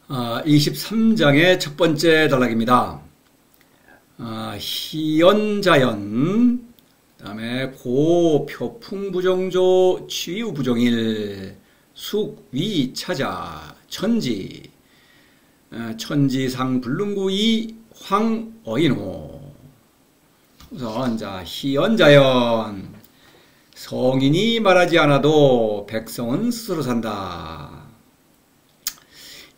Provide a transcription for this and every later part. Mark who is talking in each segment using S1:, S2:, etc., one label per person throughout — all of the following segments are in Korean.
S1: 23장의 첫 번째 단락입니다. 희연자연, 그 다음에 고, 표풍, 부정조, 취유, 부정일, 숙, 위, 차자, 천지, 천지상, 불능구이, 황, 어인호. 우선, 희연자연. 성인이 말하지 않아도 백성은 스스로 산다.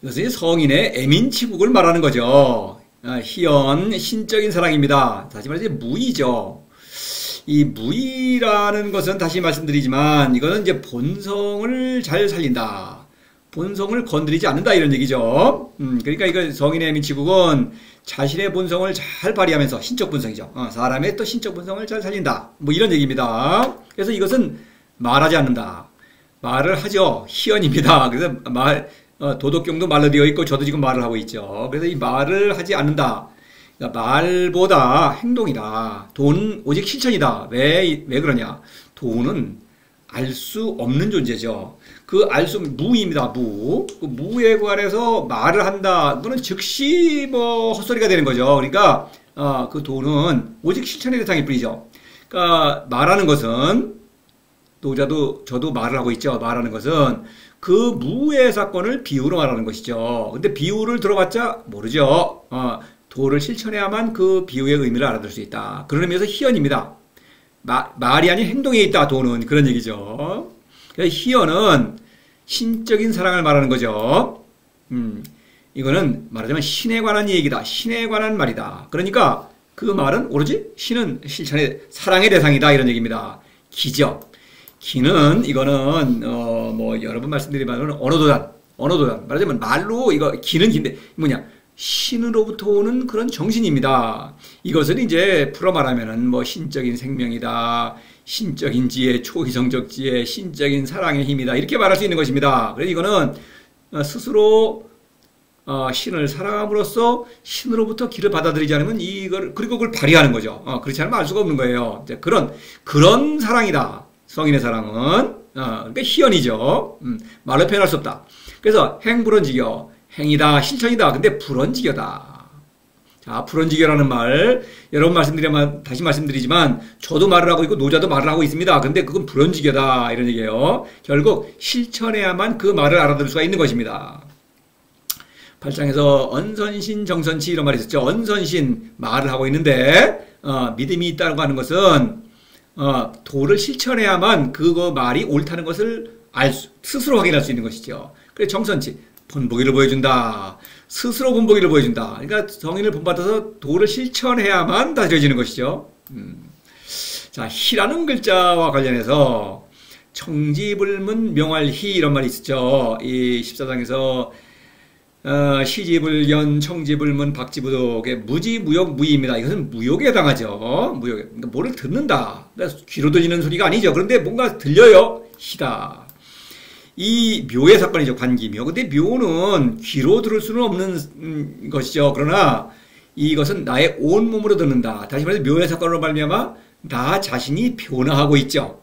S1: 이것은 성인의 애민치국을 말하는 거죠. 희연, 신적인 사랑입니다. 다시 말해서 무의죠. 이 무의라는 것은 다시 말씀드리지만 이거는 이제 본성을 잘 살린다. 본성을 건드리지 않는다 이런 얘기죠. 그러니까 이거 성인의 애민치국은 자신의 본성을 잘 발휘하면서 신적 본성이죠. 사람의 또 신적 본성을 잘 살린다. 뭐 이런 얘기입니다. 그래서 이것은 말하지 않는다. 말을 하죠. 희연입니다. 그래서 도덕경도 말로 되어 있고 저도 지금 말을 하고 있죠. 그래서 이 말을 하지 않는다. 그러니까 말보다 행동이다. 돈은 오직 실천이다. 왜 그러냐? 돈은 알 수 없는 존재죠. 그 알 수 무입니다. 무. 그 무에 관해서 말을 한다. 그거는 즉시 헛소리가 되는 거죠. 그러니까 그 돈은 오직 실천의 대상일 뿐이죠. 그러니까 말하는 것은 저도 말을 하고 있죠. 말하는 것은 그 무의 사건을 비유로 말하는 것이죠. 근데 비유를 들어봤자 모르죠. 도를 실천해야만 그 비유의 의미를 알아들 수 있다. 그런 의미에서 희연입니다. 말이 아닌 행동에 있다. 도는 그런 얘기죠. 희연은 신적인 사랑을 말하는 거죠. 이거는 말하자면 신에 관한 얘기다. 신에 관한 말이다. 그러니까 그 말은 오로지 신은 실천의 사랑의 대상이다. 이런 얘기입니다. 기죠. 기는 이거는 여러 번 말씀드리면 언어도단. 말하자면 말로 기는 기인데 뭐냐? 신으로부터 오는 그런 정신입니다. 이것을 이제 풀어 말하면은 신적인 생명이다. 신적인 지혜, 초희성적 지혜, 신적인 사랑의 힘이다. 이렇게 말할 수 있는 것입니다. 그래서 이거는 스스로 신을 사랑함으로써 신으로부터 기를 받아들이지 않으면 그리고 그걸 발휘하는 거죠. 그렇지 않으면 알 수가 없는 거예요. 그런 사랑이다. 성인의 사랑은. 그러니까 희연이죠. 말로 표현할 수 없다. 그래서 행불언지교. 행이다, 실천이다. 근데 불언지교다. 자, 불언지교라는 말, 여러 번 다시 말씀드리지만, 저도 말을 하고 있고, 노자도 말을 하고 있습니다. 근데 그건 불언지교다. 이런 얘기예요. 결국, 실천해야만 그 말을 알아들을 수가 있는 것입니다. 8장에서 언선신, 정선치 이런 말이 있었죠. 언선신, 말을 하고 있는데, 믿음이 있다고 하는 것은, 도를 실천해야만 그거 말이 옳다는 것을 스스로 확인할 수 있는 것이죠. 그래서 정선치. 본보기를 보여준다. 스스로 본보기를 보여준다. 그러니까 성인을 본받아서 도를 실천해야만 다스려지는 것이죠. 자, 희라는 글자와 관련해서 청지불문 명활희 이런 말이 있었죠. 이 14장에서 시지불견, 청지불문, 박지부독의 무지무욕, 무의입니다. 이것은 무욕에 해당하죠. 무욕에. 그러니까 뭐를 듣는다. 그러니까 귀로 들리는 소리가 아니죠. 그런데 뭔가 들려요. 희다. 이 묘의 사건이죠. 관기묘. 근데 묘는 귀로 들을 수는 없는 것이죠. 그러나 이것은 나의 온몸으로 듣는다. 다시 말해서 묘의 사건으로 말미암아 나 자신이 변화하고 있죠.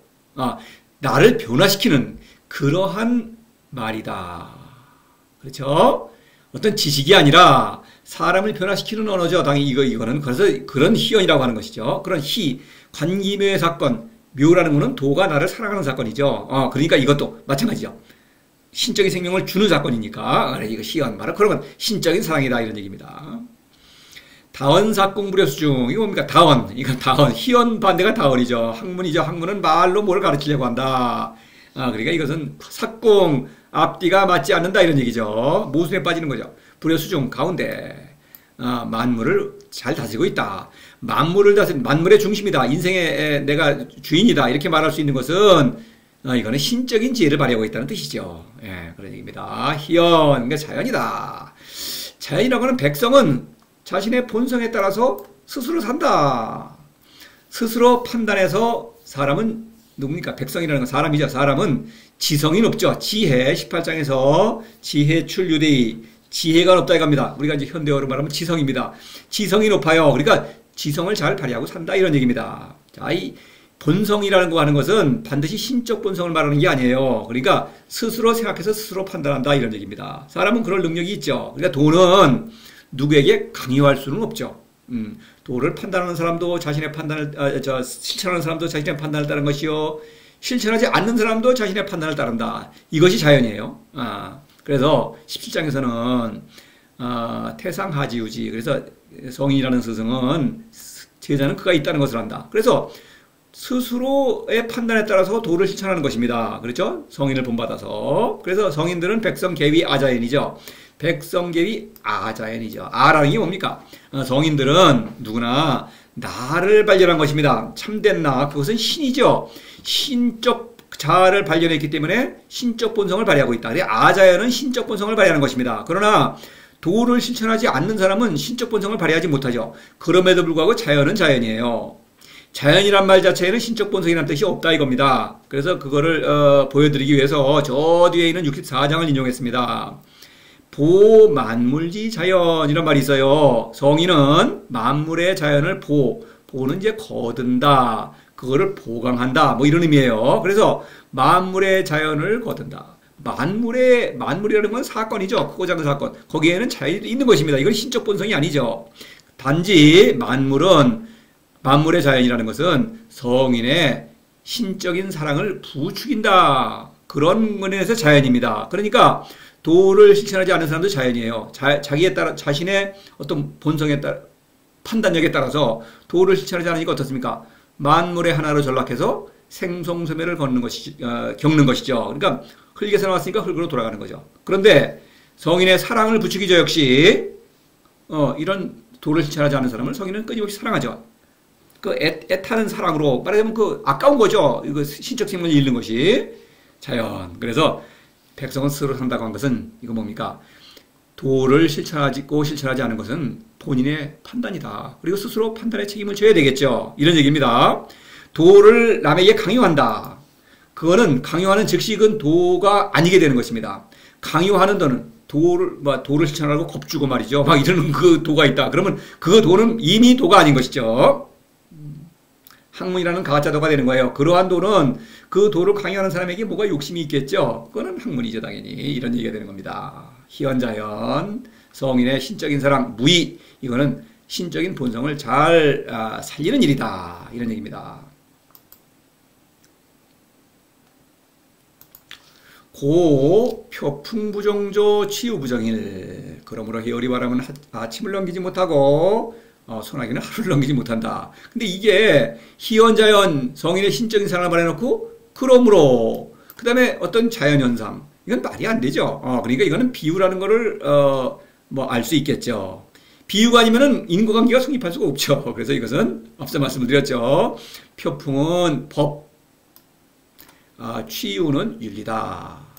S1: 나를 변화시키는 그러한 말이다. 그렇죠? 어떤 지식이 아니라 사람을 변화시키는 언어죠. 당연히 이거는 그래서 그런 희연이라고 하는 것이죠. 그런 관기묘의 사건. 묘라는 것은 도가 나를 사랑하는 사건이죠. 그러니까 이것도 마찬가지죠. 신적인 생명을 주는 사건이니까. 이거 희연 말은 그러면 신적인 사랑이다 이런 얘기입니다. 다언삭공불여수중. 이거 뭡니까? 다언. 이건 다언. 희연 반대가 다언이죠. 학문이죠. 학문은 말로 뭘 가르치려고 한다. 그러니까 이것은 삭공 앞뒤가 맞지 않는다 이런 얘기죠. 모순에 빠지는 거죠. 불여수중 가운데. 만물을 잘 다스리고 있다. 만물의 중심이다. 인생의 내가 주인이다. 이렇게 말할 수 있는 것은 이거는 신적인 지혜를 발휘하고 있다는 뜻이죠. 예, 그런 얘기입니다. 희연, 그러니까 자연이다. 자연이라고 하는 백성은 자신의 본성에 따라서 스스로 산다. 스스로 판단해서 사람은 누굽니까? 백성이라는 건 사람이죠. 사람은 지성이 높죠. 지혜, 18장에서 지혜 출유대의 지혜가 높다 이겁니다. 우리가 이제 현대어로 말하면 지성입니다. 지성이 높아요. 그러니까 지성을 잘 발휘하고 산다 이런 얘기입니다. 자, 이 본성이라는 거 하는 것은 반드시 신적 본성을 말하는 게 아니에요. 그러니까 스스로 생각해서 스스로 판단한다 이런 얘기입니다. 사람은 그럴 능력이 있죠. 그러니까 도는 누구에게 강요할 수는 없죠. 도를 판단하는 사람도 자신의 판단을 실천하는 사람도 자신의 판단을 따른 것이요, 실천하지 않는 사람도 자신의 판단을 따른다. 이것이 자연이에요. 그래서 17장에서는 태상하지우지, 그래서 성인이라는 스승은 제자는 그가 있다는 것을 안다. 그래서 스스로의 판단에 따라서 도를 실천하는 것입니다. 그렇죠? 성인을 본받아서. 그래서 성인들은 백성계위 아자연이죠. 백성계위 아자연이죠. 아라는 게 뭡니까? 성인들은 누구나 나를 발견한 것입니다. 참된 나, 그것은 신이죠. 신적 자아를 발견했기 때문에 신적 본성을 발휘하고 있다. 아자연은 신적 본성을 발휘하는 것입니다. 그러나 도를 실천하지 않는 사람은 신적 본성을 발휘하지 못하죠. 그럼에도 불구하고 자연은 자연이에요. 자연이란 말 자체에는 신적 본성이라는 뜻이 없다 이겁니다. 그래서 그거를 보여드리기 위해서 저 뒤에 있는 64장을 인용했습니다. 보만물지 자연 이런 말이 있어요. 성인은 만물의 자연을 보는 이제 거둔다. 그거를 보강한다. 뭐 이런 의미예요. 그래서 만물의 자연을 거둔다. 만물이라는 건 사건이죠. 크고 작은 사건. 거기에는 자연이 있는 것입니다. 이건 신적 본성이 아니죠. 단지 만물의 자연이라는 것은 성인의 신적인 사랑을 부추긴다. 그런 면에서 자연입니다. 그러니까 도를 실천하지 않는 사람도 자연이에요. 자기에 따라 자신의 어떤 본성에 따라 판단력에 따라서 도를 실천하지 않으니까 어떻습니까? 만물의 하나로 전락해서 생송소멸을 겪는 것이죠. 그러니까 흙에서 나왔으니까 흙으로 돌아가는 거죠. 그런데 성인의 사랑을 부추기죠. 역시 이런 도를 실천하지 않는 사람을 성인은 끊임없이 사랑하죠. 그 애타는 사랑으로 말하자면 그 아까운 거죠. 이거 신적 생명을 잃는 것이 자연. 그래서 백성은 스스로 산다고 한 것은 이거 뭡니까? 도를 실천하지 않은 것은 본인의 판단이다. 그리고 스스로 판단의 책임을 져야 되겠죠. 이런 얘기입니다. 도를 남에게 강요한다. 그거는 강요하는 즉시 그건 도가 아니게 되는 것입니다. 강요하는 도는 도를 실천하라고 겁주고 말이죠. 막 이러는 그 도가 있다. 그러면 그 도는 이미 도가 아닌 것이죠. 학문이라는 가짜 도가 되는 거예요. 그러한 도는 그 도를 강요하는 사람에게 뭐가 욕심이 있겠죠. 그거는 학문이죠, 당연히. 이런 얘기가 되는 겁니다. 희연자연, 성인의 신적인 사랑, 무의, 이거는 신적인 본성을 잘 살리는 일이다. 이런 얘기입니다. 고 표풍부정조 치유부정일. 그러므로 해오리 바람은 아침을 넘기지 못하고 소나기는 하루를 넘기지 못한다. 근데 이게 희연자연 성인의 신적인 사랑을 말해놓고 그러므로 그 다음에 어떤 자연현상, 이건 말이 안 되죠. 그러니까 이거는 비유라는 거를 뭐 알 수 있겠죠. 비유가 아니면은 인과관계가 성립할 수가 없죠. 그래서 이것은 앞서 말씀을 드렸죠. 표풍은 법, 치유는 윤리다.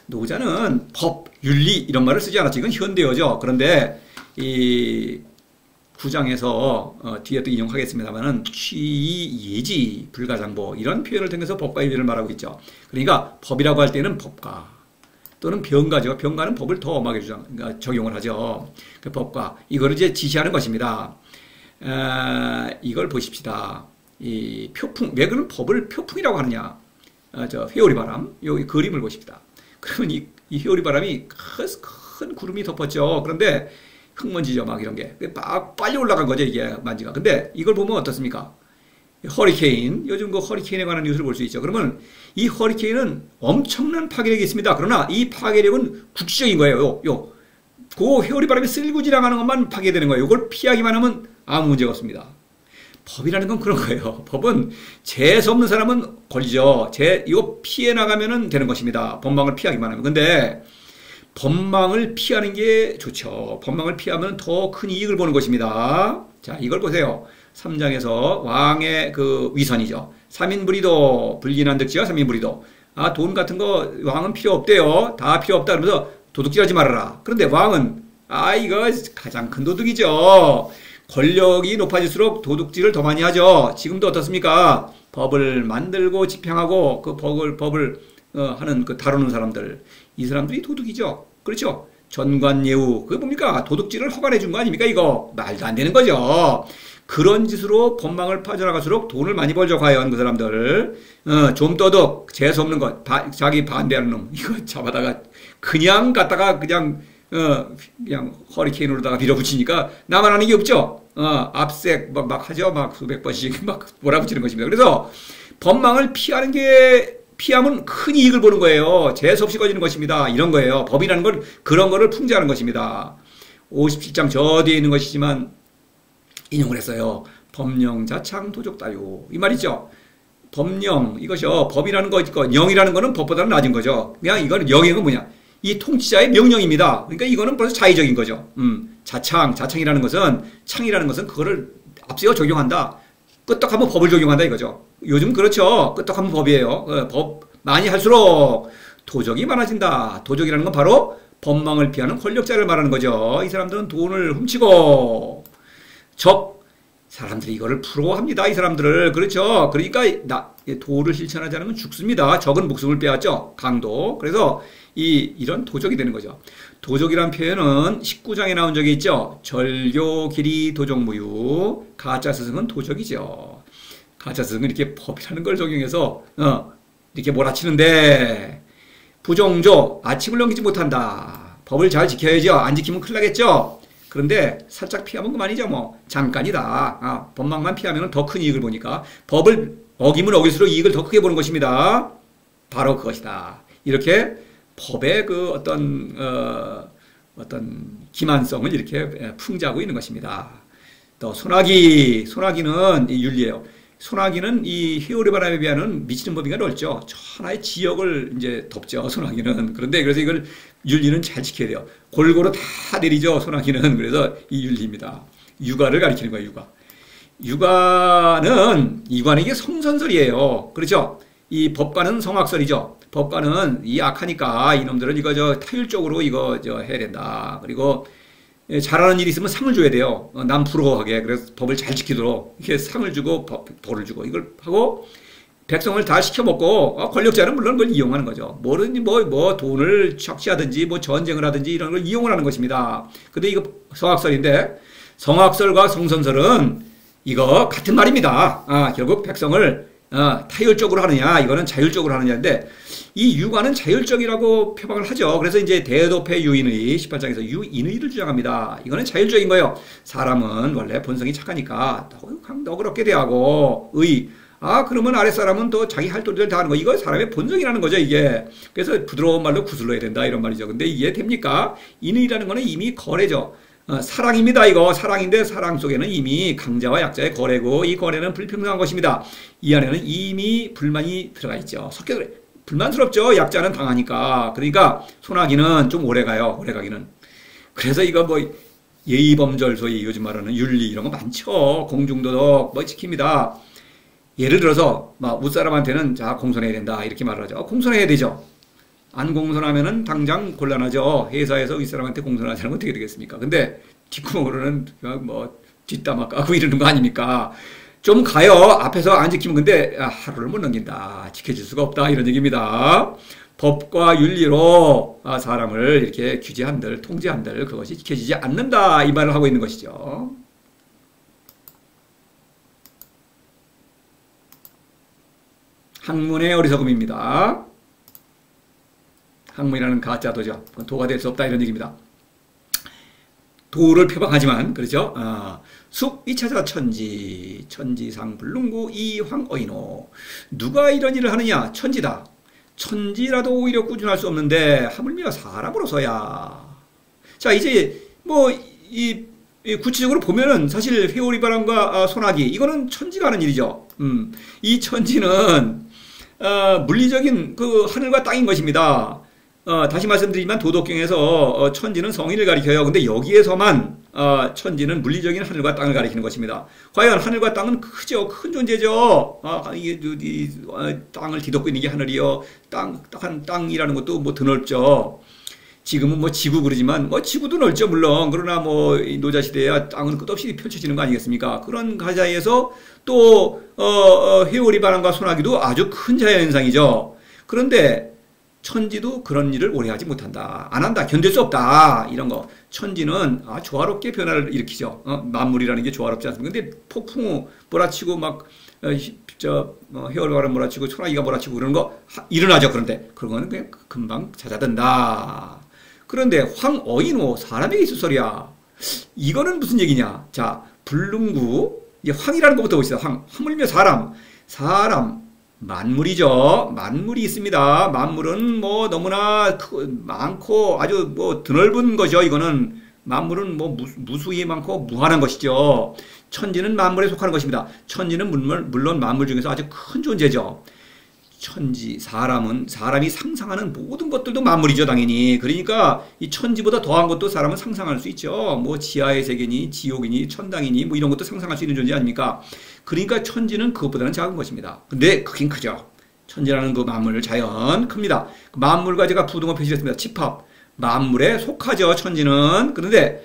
S1: 노자는 법, 윤리 이런 말을 쓰지 않았죠. 이건 현대어죠. 그런데 이 9장에서 뒤에 또 인용하겠습니다만은 취이, 예지, 불가장보 이런 표현을 통해서 법과 윤리를 말하고 있죠. 그러니까 법이라고 할 때는 법과 또는 병가죠. 병가는 법을 더 엄하게 적용을 하죠. 그 법과 이거를 이제 지시하는 것입니다. 이걸 보십시다. 이 표풍, 왜 그런 법을 표풍이라고 하느냐? 회오리 바람, 여기 그림을 보십시다. 그러면 이 회오리 바람이 큰 구름이 덮었죠. 그런데 흙먼지죠, 막 이런 게. 막 빨리 올라간 거죠, 이게 먼지가. 근데 이걸 보면 어떻습니까? 허리케인, 요즘 그 허리케인에 관한 뉴스를 볼 수 있죠. 그러면 이 허리케인은 엄청난 파괴력이 있습니다. 그러나 이 파괴력은 국지적인 거예요. 그 회오리 바람이 쓸고 지나가는 것만 파괴되는 거예요. 이걸 피하기만 하면 아무 문제가 없습니다. 법이라는 건 그런 거예요. 법은 재수 없는 사람은 걸리죠. 이거 피해 나가면 되는 것입니다. 법망을 피하기만 하면. 근데 법망을 피하는 게 좋죠. 법망을 피하면 더 큰 이익을 보는 것입니다. 자, 이걸 보세요. 3장에서 왕의 그 위선이죠. 3인불이도 불리난 득지와 3인불이도. 돈 같은 거 왕은 필요 없대요. 다 필요 없다 그러면서 도둑질하지 말아라. 그런데 왕은 이거 가장 큰 도둑이죠. 권력이 높아질수록 도둑질을 더 많이 하죠. 지금도 어떻습니까? 법을 만들고 집행하고 그 법을 하는 그 다루는 사람들, 이 사람들이 도둑이죠. 그렇죠? 전관예우, 그게 뭡니까? 도둑질을 허가해 준 거 아닙니까? 이거 말도 안 되는 거죠. 그런 짓으로 법망을 빠져나갈수록 돈을 많이 벌죠, 과연 그 사람들. 좀 떠도 재수없는 것, 자기 반대하는 놈, 이거 잡아다가 그냥 갖다가 그냥 허리케인으로다가 밀어붙이니까 나만 하는 게 없죠. 압색 막 하죠. 막 수백 번씩 막 몰아붙이는 것입니다. 그래서 법망을 피하면 큰 이익을 보는 거예요. 재수없이 꺼지는 것입니다. 이런 거예요. 법이라는 건 그런 거를 풍자하는 것입니다. 57장 저 뒤에 있는 것이지만 인용을 했어요. 법령, 자창, 도적, 따요. 이 말이죠. 법령, 이것이요. 법이라는 거 있고, 영이라는 거는 법보다는 낮은 거죠. 그냥 이거는 영의 건 뭐냐. 이 통치자의 명령입니다. 그러니까 이거는 벌써 자의적인 거죠. 자창이라는 것은 그거를 앞세워 적용한다. 끄떡하면 법을 적용한다 이거죠. 요즘 그렇죠. 끄떡하면 법이에요. 법 많이 할수록 도적이 많아진다. 도적이라는 건 바로 법망을 피하는 권력자를 말하는 거죠. 이 사람들은 돈을 훔치고 사람들이 이거를 부러워합니다. 이 사람들을. 그렇죠. 그러니까 도를 실천하지 않으면 죽습니다. 적은 목숨을 빼앗죠. 강도. 그래서 이런 도적이 되는 거죠. 도적이란 표현은 19장에 나온 적이 있죠. 절교, 기리, 도적무유. 가짜 스승은 도적이죠. 가짜 스승은 이렇게 법이라는 걸 적용해서 이렇게 몰아치는데 부정조, 아침을 넘기지 못한다. 법을 잘 지켜야죠. 안 지키면 큰일 나겠죠. 그런데 살짝 피하면 그만이죠. 뭐 잠깐이다. 법망만 피하면 더 큰 이익을 보니까 법을 어기면 어길수록 이익을 더 크게 보는 것입니다. 바로 그것이다. 이렇게 법의 그 어떤 기만성을 이렇게 풍자하고 있는 것입니다. 또 소나기는 이 윤리예요. 소나기는 이 회오리바람에 비하면 미치는 범위가 넓죠. 저 하나의 지역을 이제 덮죠. 소나기는. 그래서 이걸 윤리는 잘 지켜야 돼요. 골고루 다 내리죠. 소나기는. 그래서 이 윤리입니다. 육아를 가리키는 거예요. 육아는 이게 성선설이에요. 그렇죠? 이 법관은 성악설이죠. 법관은 이 악하니까 이놈들은 이거 타율적으로 이거 해야 된다. 그리고 잘하는 일이 있으면 상을 줘야 돼요. 남 부러워하게. 그래서 법을 잘 지키도록 이렇게 상을 주고 벌을 주고 이걸 하고 백성을 다 시켜먹고 권력자는 물론 그걸 이용하는 거죠. 뭐든지 뭐 돈을 착취하든지 뭐 전쟁을 하든지 이런 걸 이용을 하는 것입니다. 근데 이거 성악설인데 성악설과 성선설은 이거 같은 말입니다. 결국 백성을 타율적으로 하느냐, 이거는 자율적으로 하느냐인데, 이 유관은 자율적이라고 표방을 하죠. 그래서 이제 대도패 유인의 18장에서 유인의를 주장합니다. 이거는 자율적인 거예요. 사람은 원래 본성이 착하니까 너그럽게 대하고, 그러면 아랫사람은 또 자기 할 도리를 다 하는 거. 이거 사람의 본성이라는 거죠, 이게. 그래서 부드러운 말로 구슬러야 된다, 이런 말이죠. 근데 이게 됩니까? 인의라는 거는 이미 거래죠. 사랑입니다. 이거 사랑인데 사랑 속에는 이미 강자와 약자의 거래고 이 거래는 불평등한 것입니다. 이 안에는 이미 불만이 들어가 있죠. 섞여 불만스럽죠. 약자는 당하니까. 그러니까 소나기는 좀 오래가요. 오래가기는. 그래서 이거 뭐 예의범절 소위 요즘 말하는 윤리 이런 거 많죠. 공중도덕 뭐 지킵니다. 예를 들어서 막 웃사람한테는 자 공손해야 된다 이렇게 말을 하죠. 공손해야 되죠. 안 공손하면은 당장 곤란하죠. 회사에서 윗사람한테 공손하지 않으면 어떻게 되겠습니까? 근데 뒷구멍으로는 뭐 뒷담화 까고 이러는 거 아닙니까? 좀 가요. 앞에서 안 지키면 근데 하루를 못 넘긴다. 지켜줄 수가 없다. 이런 얘기입니다. 법과 윤리로 사람을 이렇게 규제한들, 통제한들 그것이 지켜지지 않는다. 이 말을 하고 있는 것이죠. 학문의 어리석음입니다. 학문이라는 가짜 도죠. 도가 될 수 없다 이런 얘기입니다. 도를 표방하지만 그렇죠. 숲 2차자 천지상 불능구 이황어인호. 누가 이런 일을 하느냐? 천지다. 천지라도 오히려 꾸준할 수 없는데 하물며 사람으로서야. 자 이제 뭐 이 구체적으로 보면은 사실 회오리바람과 소나기 이거는 천지가 하는 일이죠. 이 천지는 물리적인 그 하늘과 땅인 것입니다. 다시 말씀드리지만 도덕경에서 천지는 성인을 가리켜요. 근데 여기에서만 천지는 물리적인 하늘과 땅을 가리키는 것입니다. 과연 하늘과 땅은 크죠. 큰 존재죠. 이게 땅을 뒤덮고 있는 게 하늘이요. 땅이라는 것도 뭐 드넓죠. 지금은 뭐 지구 그러지만 뭐 지구도 넓죠. 물론. 그러나 뭐 노자시대야 땅은 끝없이 펼쳐지는 거 아니겠습니까? 그런 가자에서 또 회오리바람과 소나기도 아주 큰 자연현상이죠. 그런데 천지도 그런 일을 오래 하지 못한다. 안 한다. 견딜 수 없다. 이런 거. 천지는 조화롭게 변화를 일으키죠. 만물이라는 게 조화롭지 않습니까? 근데 폭풍우 몰아치고 막 해월바람 몰아치고 소나기가 몰아치고 그런 거 일어나죠. 그런데 그런 거는 그냥 금방 잦아든다. 그런데 황어인호 사람에게 있을 소리야. 이거는 무슨 얘기냐? 자, 불능구 황이라는 것부터 보시죠. 화물며 사람 만물이죠. 만물이 있습니다. 만물은 뭐 너무나 많고 아주 뭐 드넓은 거죠. 이거는 만물은 뭐 무수히 많고 무한한 것이죠. 천지는 만물에 속하는 것입니다. 천지는 물론 만물 중에서 아주 큰 존재죠. 천지, 사람이 상상하는 모든 것들도 만물이죠, 당연히. 그러니까 이 천지보다 더한 것도 사람은 상상할 수 있죠. 뭐 지하의 세계니, 지옥이니, 천당이니, 뭐 이런 것도 상상할 수 있는 존재 아닙니까? 그러니까 천지는 그것보다는 작은 것입니다. 근데 크긴 크죠. 천지라는 그 만물, 자연, 큽니다. 만물과 제가 부등호 표시했습니다. 집합. 만물에 속하죠, 천지는. 그런데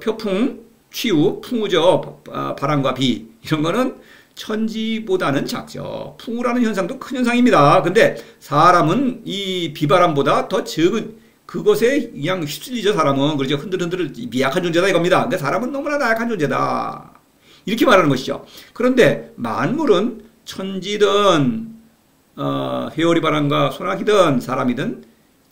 S1: 표풍, 치우, 풍우죠. 바람과 비. 이런 거는 천지보다는 작죠. 풍우라는 현상도 큰 현상입니다. 근데 사람은 이 비바람보다 더 적은 그것에 그냥 휩쓸리죠. 사람은. 그렇죠. 흔들흔들 미약한 존재다 이겁니다. 근데 사람은 너무나 나약한 존재다. 이렇게 말하는 것이죠. 그런데 만물은 천지든 회오리 바람과 소나기든 사람이든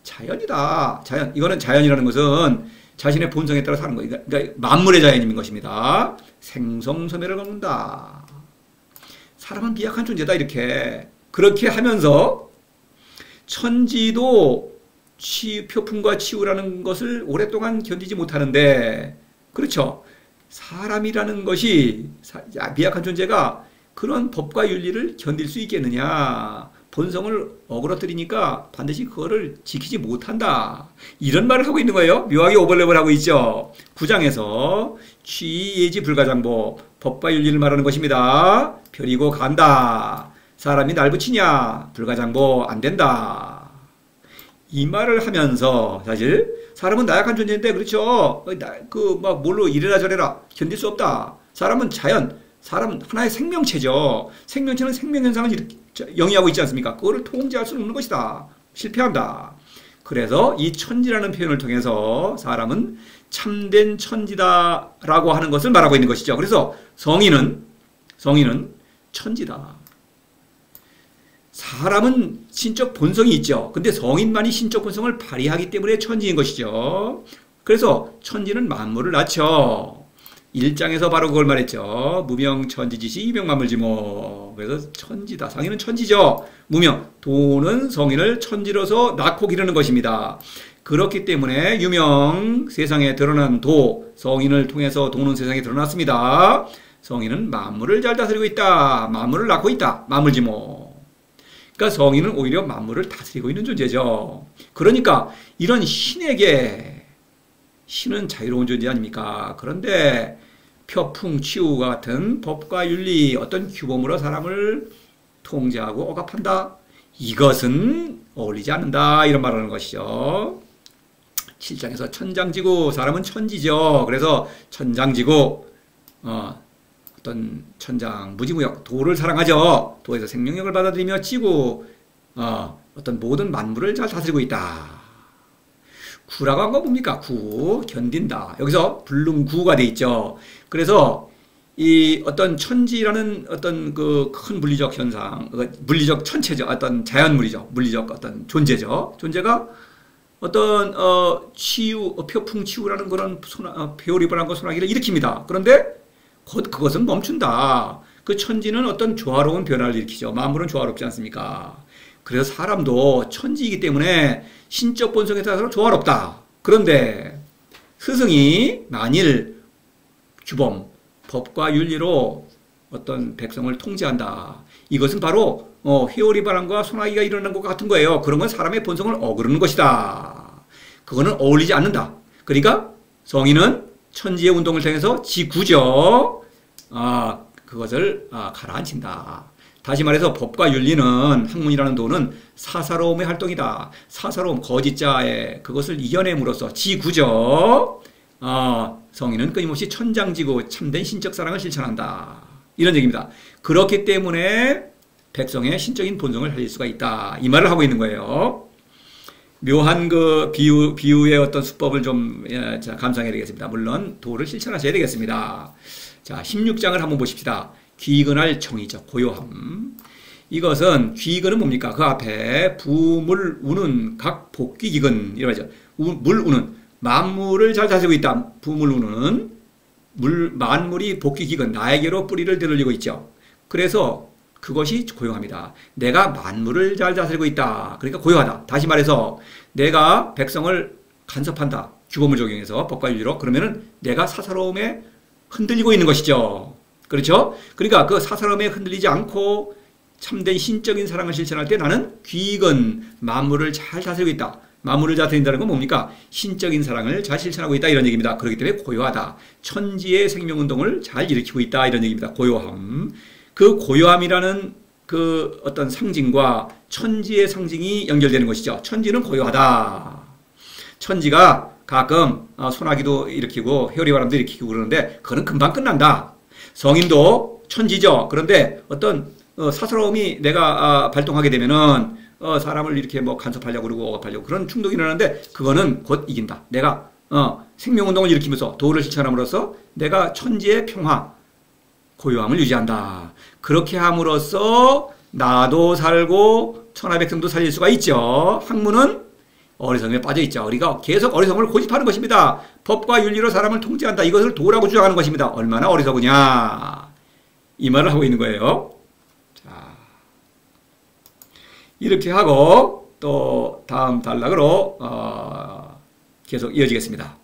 S1: 자연이다. 자연. 이거는 자연이라는 것은 자신의 본성에 따라 사는 거예요. 그러니까 만물의 자연인 것입니다. 생성소멸을 겪는다. 사람은 미약한 존재다. 그렇게 하면서 천지도 표풍과 치우라는 것을 오랫동안 견디지 못하는데, 그렇죠. 사람이라는 것이 미약한 존재가 그런 법과 윤리를 견딜 수 있겠느냐. 본성을 어그러뜨리니까 반드시 그거를 지키지 못한다. 이런 말을 하고 있는 거예요. 묘하게 오버랩을 하고 있죠. 9장에서 취예지 불가장보 법과 윤리를 말하는 것입니다. 벼리고 간다. 사람이 날 붙이냐? 불가장보 안 된다. 이 말을 하면서 사실 사람은 나약한 존재인데 그렇죠. 뭘로 이래라 저래라 견딜 수 없다. 사람은 사람은 하나의 생명체죠. 생명체는 생명현상을 영위하고 있지 않습니까? 그거를 통제할 수 없는 것이다. 실패한다. 그래서 이 천지라는 표현을 통해서 사람은 참된 천지다라고 하는 것을 말하고 있는 것이죠. 그래서 성인은 천지다. 사람은 신적 본성이 있죠. 근데 성인만이 신적 본성을 발휘하기 때문에 천지인 것이죠. 그래서 천지는 만물을 낳죠. 1장에서 바로 그걸 말했죠. 무명 천지지시 이명만물지모. 그래서 천지다. 성인은 천지죠. 무명 도는 성인을 천지로서 낳고 기르는 것입니다. 그렇기 때문에 유명 세상에 드러난 도 성인을 통해서 도는 세상에 드러났습니다. 성인은 만물을 잘 다스리고 있다. 만물을 낳고 있다. 만물지모. 그러니까 성인은 오히려 만물을 다스리고 있는 존재죠. 그러니까 이런 신에게 신은 자유로운 존재 아닙니까? 그런데 표풍, 치우와 같은 법과 윤리, 어떤 규범으로 사람을 통제하고 억압한다? 이것은 어울리지 않는다. 이런 말하는 것이죠. 7장에서 천장지구, 사람은 천지죠. 그래서 천장지구, 어떤 천장, 무지무역, 도를 사랑하죠. 도에서 생명력을 받아들이며 지구, 어떤 모든 만물을 잘 다스리고 있다. 구라고 한 건 뭡니까? 구, 견딘다. 여기서 불능구가 돼 있죠. 그래서 이 어떤 천지라는 어떤 그 큰 물리적 현상, 물리적 천체죠. 어떤 자연물이죠. 물리적 어떤 존재죠. 존재가 어떤 표풍 치우라는 그런 배오리바람과 소나기를 일으킵니다. 그런데 곧 그것은 멈춘다. 그 천지는 어떤 조화로운 변화를 일으키죠. 만물은 조화롭지 않습니까? 그래서 사람도 천지이기 때문에 신적 본성에 따라서 조화롭다. 그런데 스승이 만일 규범, 법과 윤리로 어떤 백성을 통제한다. 이것은 바로 회오리 바람과 소나기가 일어나는 것과 같은 거예요. 그런 건 사람의 본성을 어그르는 것이다. 그거는 어울리지 않는다. 그러니까 성인은 천지의 운동을 통해서 지구죠. 그것을 가라앉힌다. 다시 말해서 법과 윤리는 학문이라는 도는 사사로움의 활동이다. 사사로움, 거짓자의 그것을 이겨냄으로써 지구죠. 성인은 끊임없이 천장지구 참된 신적 사랑을 실천한다. 이런 얘기입니다. 그렇기 때문에 백성의 신적인 본성을 살릴 수가 있다. 이 말을 하고 있는 거예요. 묘한 그 비유의 어떤 수법을 좀 감상해야 되겠습니다. 물론 도를 실천하셔야 되겠습니다. 자, 16장을 한번 보십시다. 귀근할 정의적 고요함. 이것은 귀근은 뭡니까? 그 앞에 부물 우는 각 복귀기근 이러죠. 물 우는 만물을 잘 다스리고 있다. 부물 우는 만물이 복귀기근 나에게로 뿌리를 들으려고 있죠. 그래서 그것이 고요합니다. 내가 만물을 잘 다스리고 있다. 그러니까 고요하다. 다시 말해서 내가 백성을 간섭한다. 규범을 적용해서 법과 윤리로 그러면은 내가 사사로움에 흔들리고 있는 것이죠. 그렇죠? 그러니까 그 사사로움에 흔들리지 않고 참된 신적인 사랑을 실천할 때 나는 귀건 만물을 잘 다스리고 있다. 만물을 다스린다는 건 뭡니까? 신적인 사랑을 잘 실천하고 있다 이런 얘기입니다. 그렇기 때문에 고요하다. 천지의 생명운동을 잘 일으키고 있다 이런 얘기입니다. 고요함. 그 고요함이라는 그 어떤 상징과 천지의 상징이 연결되는 것이죠. 천지는 고요하다. 천지가 가끔 소나기도 일으키고 회오리바람도 일으키고 그러는데 그거는 금방 끝난다. 성인도 천지죠. 그런데 어떤 사스러움이 내가 발동하게 되면은 사람을 이렇게 뭐 간섭하려고 그러고 억압하려고 그런 충동이 일어나는데 그거는 곧 이긴다. 내가 생명운동을 일으키면서 도를 실천함으로써 내가 천지의 평화 고요함을 유지한다. 그렇게 함으로써 나도 살고 천하백성도 살릴 수가 있죠. 학문은 어리석음에 빠져 있죠. 우리가 계속 어리석음을 고집하는 것입니다. 법과 윤리로 사람을 통제한다. 이것을 도라고 주장하는 것입니다. 얼마나 어리석으냐. 이 말을 하고 있는 거예요. 자, 이렇게 하고 또 다음 단락으로 계속 이어지겠습니다.